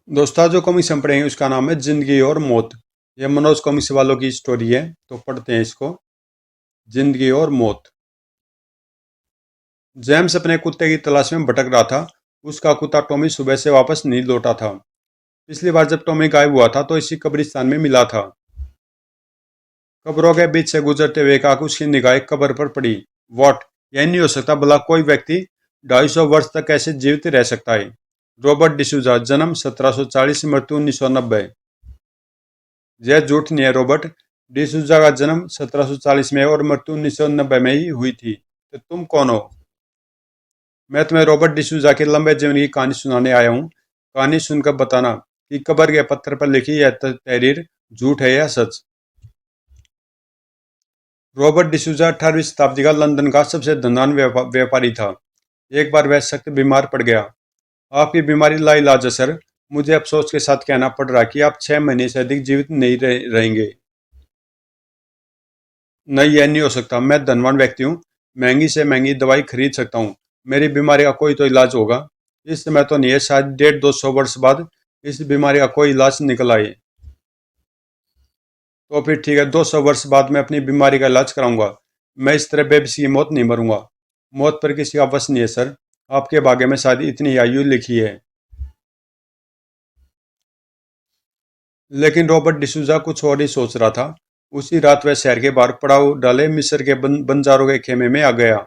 दोस्तों जो कॉमिक्स हम पढ़ेंगे उसका नाम है जिंदगी और मौत। ये मनोज कॉमिक्स वालों की स्टोरी है, तो पढ़ते हैं इसको। जिंदगी और मौत। जेम्स अपने कुत्ते की तलाश में भटक रहा था। उसका कुत्ता टॉमी सुबह से वापस नहीं लौटा था। पिछली बार जब टॉमी गायब हुआ था तो इसी कब्रिस्तान में मिला था। कब्रों के बीच से गुजरते हुए एक उसकी निगाह एक कब्र पर पड़ी। वॉट, यह नहीं हो सकता, भला कोई व्यक्ति 250 वर्ष तक कैसे जीवित रह सकता है। रॉबर्ट डिसूजा, जन्म 1740, मृत्यु 1990। यह झूठ नहीं है। रॉबर्ट डिसूजा का जन्म 1740 में और मृत्यु 1990 में ही हुई थी। तो तुम कौन हो? मैं तुम्हें रॉबर्ट डिसूजा के लंबे जीवन की कहानी सुनाने आया हूँ। कहानी सुनकर बताना कि कब्र के पत्थर पर लिखी यह तहरीर झूठ है या सच। रॉबर्ट डिसूजा 18वीं शताब्दी का लंदन का सबसे धनवान व्यापारी था। एक बार वह सख्त बीमार पड़ गया। आपकी बीमारी लाइलाज है सर। मुझे अफसोस के साथ कहना पड़ रहा है कि आप 6 महीने से अधिक जीवित नहीं रहेंगे। नहीं, यह नहीं हो सकता। मैं धनवान व्यक्ति हूँ, महंगी से महंगी दवाई खरीद सकता हूँ। मेरी बीमारी का कोई तो इलाज होगा। इस समय तो नहीं है, शायद 150-200 वर्ष बाद इस बीमारी का कोई इलाज निकल आए। तो फिर ठीक है, 200 वर्ष बाद मैं अपनी बीमारी का इलाज कराऊंगा। मैं इस तरह बेबसी की मौत नहीं मरूंगा। मौत पर किसी का वश नहीं है सर। आपके भाग्य में शायद इतनी आयु लिखी है। लेकिन रॉबर्ट डिसूजा कुछ और ही सोच रहा था। उसी रात वह शहर के बाहर पड़ाव डाले मिस्र के बंजारों के खेमे में आ गया।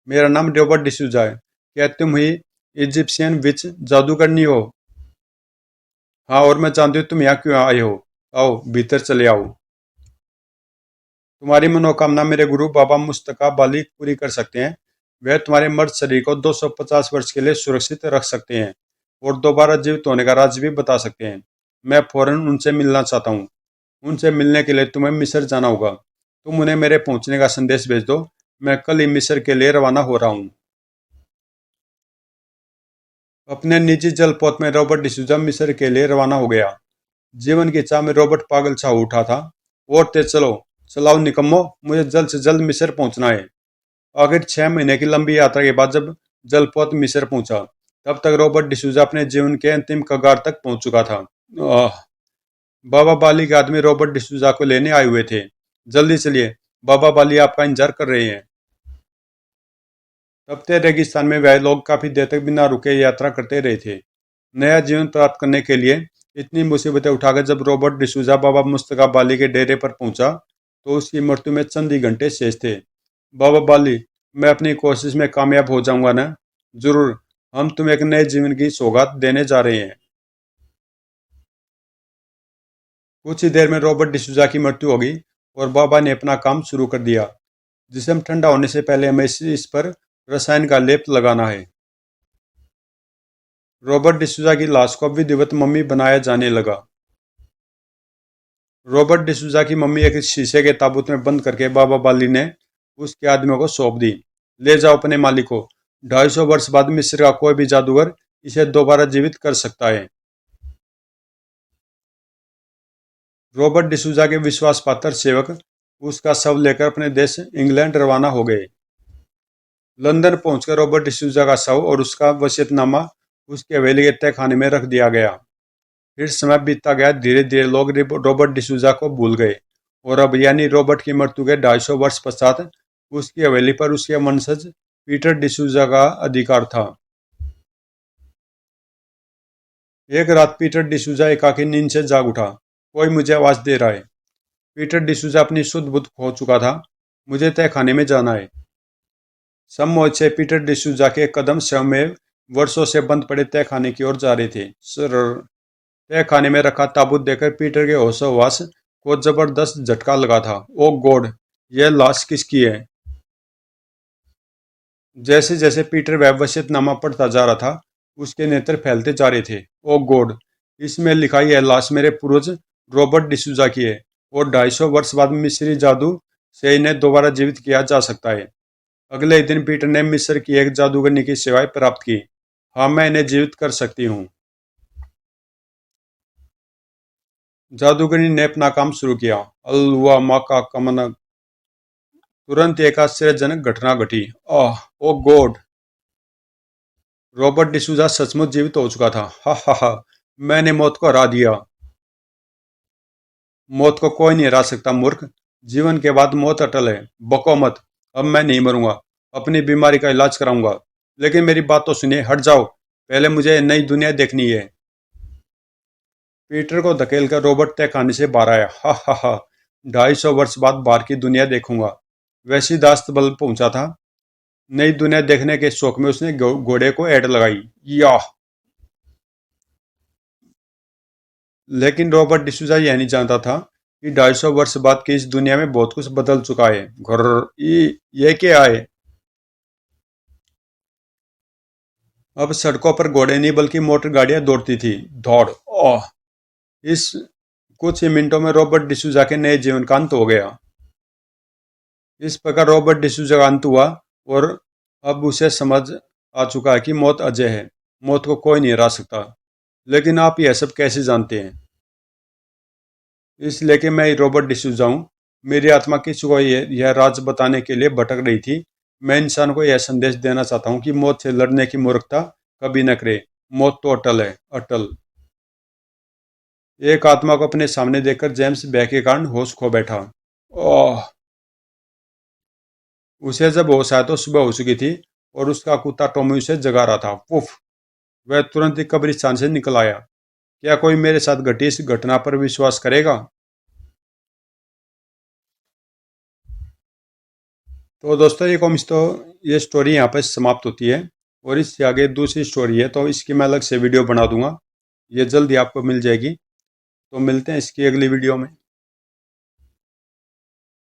मेरा नाम रॉबर्ट डिसूजा है। क्या तुम ही इजिप्शियन विच जादूगरनी हो? हाँ, और मैं जानती हूँ तुम यहाँ क्यों आए हो। आओ भीतर चले आओ। तुम्हारी मनोकामना मेरे गुरु बाबा मुस्तका बाली पूरी कर सकते हैं। वह तुम्हारे मर्द शरीर को 250 वर्ष के लिए सुरक्षित रख सकते हैं और दोबारा जीवित होने का राज भी बता सकते हैं। मैं फौरन उनसे मिलना चाहता हूँ। उनसे मिलने के लिए तुम्हें मिस्र जाना होगा। तुम उन्हें मेरे पहुंचने का संदेश भेज दो। मैं कल ही मिस्र के लिए रवाना हो रहा हूँ। अपने निजी जलपोत में रॉबर्ट डिसूजा मिस्र के लिए रवाना हो गया। जीवन की चाह में रॉबर्ट पागल सा उठा था। और तेज चलो, चलाओ निकम्मो, मुझे जल्द से जल्द मिस्र पहुंचना है। आखिर 6 महीने की लंबी यात्रा के बाद जब जलपोत मिस्र पहुंचा, तब तक रॉबर्ट डिसूजा अपने जीवन के अंतिम कगार तक पहुंच चुका था। आह, बाबा बाली के आदमी रॉबर्ट डिसूजा को लेने आए हुए थे। जल्दी चलिए, बाबा बाली आपका इंतजार कर रहे हैं। तपते रेगिस्तान में वह लोग काफी देर तक बिना रुके यात्रा करते रहे थे। नया जीवन प्राप्त करने के लिए इतनी मुसीबतें उठाकर जब रॉबर्ट डिसूजा बाबा मुस्तका बाली के डेरे पर पहुंचा, तो उसकी मृत्यु में चंद ही घंटे शेष थे। बाबा बाली, मैं अपनी कोशिश में कामयाब हो जाऊंगा ना? जरूर। हम तुम्हें एक नए जीवन की सौगात देने जा रहे हैं। कुछ ही देर में रॉबर्ट डिसूजा की मृत्यु हो गई और बाबा ने अपना काम शुरू कर दिया। जिसम ठंडा होने से पहले हमें इस पर रसायन का लेप लगाना है। रॉबर्ट डिसूजा की लाश को विधिवत मम्मी बनाया जाने लगा। रॉबर्ट डिसूजा की मम्मी एक शीशे के ताबूत में बंद करके बाबा बाली ने उसके आदमियों को सौंप दी। ले जाओ अपने मालिक को। 250 वर्ष बाद मिस्र का कोई भी जादूगर इसे दोबारा जीवित कर सकता है। रॉबर्ट डिसूजा के विश्वास पात्र सेवक उसका शव लेकर अपने देश इंग्लैंड रवाना हो गए। लंदन पहुंचकर रॉबर्ट डिसूजा का शव और उसका वसीयतनामा उसके हवेली के तहखाने में रख दिया गया। फिर समय बीतता गया। धीरे धीरे लोग रॉबर्ट डिसूजा को भूल गए और अब यानी रॉबर्ट की मृत्यु के 250 वर्ष पश्चात उसकी हवेली पर उसके वंशज पीटर डिसूजा का अधिकार था। एक रात पीटर डिसूजा एकाकी नींद से जाग उठा। कोई मुझे आवाज दे रहा है। पीटर डिसूजा अपनी शुद्ध बुद्ध खो चुका था। मुझे तहखाने में जाना है। सम्मोह से पीटर डिसूजा के कदम स्वयं में वर्षों से बंद पड़े तहखाने की ओर जा रहे थे। सर, तहखाने में रखा ताबूत देखकर पीटर के होशोहवास को जबरदस्त झटका लगा था। ओ गॉड, यह लाश किसकी है? जैसे जैसे पीटर वह वसीयतनामा पढ़ता जा रहा था, उसके नेत्र फैलते जा रहे थे। ओ गॉड, इसमें लिखा यह लाश मेरे पूर्वज रॉबर्ट डिसूजा की है और 250 वर्ष बाद मिस्री जादू से इन्हें दोबारा जीवित किया जा सकता है। अगले ही दिन पीटर ने मिस्र की एक जादूगरनी की सेवाएं प्राप्त की। हाँ, मैं इन्हें जीवित कर सकती हूँ। जादूगरनी ने अपना काम शुरू किया। अलवा माँ का कमन। तुरंत एक आश्चर्यजनक घटना घटी। आह, ओ गॉड, रॉबर्ट डिसूजा सचमुच जीवित हो चुका था। हा हा हा। मैंने मौत को हरा दिया। मौत को कोई नहीं हरा सकता मूर्ख। जीवन के बाद मौत अटल है। बको मत। अब मैं नहीं मरूंगा। अपनी बीमारी का इलाज कराऊंगा। लेकिन मेरी बात तो सुनिए, हट जाओ। पहले मुझे नई दुनिया देखनी है। पीटर को धकेलकर रॉबर्ट तहखाने से बाहर आया। हा हा हा। 250 वर्ष बाद बाहर की दुनिया देखूंगा। वैसी दास्त बल पहुंचा था। नई दुनिया देखने के शौक में उसने घोड़े को ऐड लगाई। या। लेकिन रॉबर्ट डिसूजा यह नहीं जानता था कि 250 वर्ष बाद की इस दुनिया में बहुत कुछ बदल चुका है। घर ये क्या है? अब सड़कों पर घोड़े नहीं बल्कि मोटर गाड़ियां दौड़ती थी। दौड़। ओह। इस कुछ ही मिनटों में रॉबर्ट डिसूजा के नए जीवन का अंत हो गया। इस प्रकार रॉबर्ट डिसूजा का अंत हुआ। और अब उसे समझ आ चुका है कि मौत अजय है। मौत को कोई नहीं हरा सकता। लेकिन आप यह सब कैसे जानते हैं? इसलिए कि मैं रॉबर्ट डिसूजा हूँ। मेरी आत्मा किसी को यह राज बताने के लिए भटक रही थी। मैं इंसान को यह संदेश देना चाहता हूँ कि मौत से लड़ने की मूर्खता कभी न करे। मौत तो अटल है, अटल। एक आत्मा को अपने सामने देखकर जेम्स भय के कारण होश खो बैठा। ओह। उसे जब होश आया तो सुबह हो चुकी थी और उसका कुत्ता टॉमी उसे जगा रहा था। उफ। वह तुरंत ही कब्रिस्तान से निकल आया। क्या कोई मेरे साथ घटी इस घटना पर विश्वास करेगा? तो दोस्तों ये स्टोरी यहाँ पर समाप्त होती है। और इससे आगे दूसरी स्टोरी है तो इसकी मैं अलग से वीडियो बना दूंगा। ये जल्दी आपको मिल जाएगी। तो मिलते हैं इसकी अगली वीडियो में।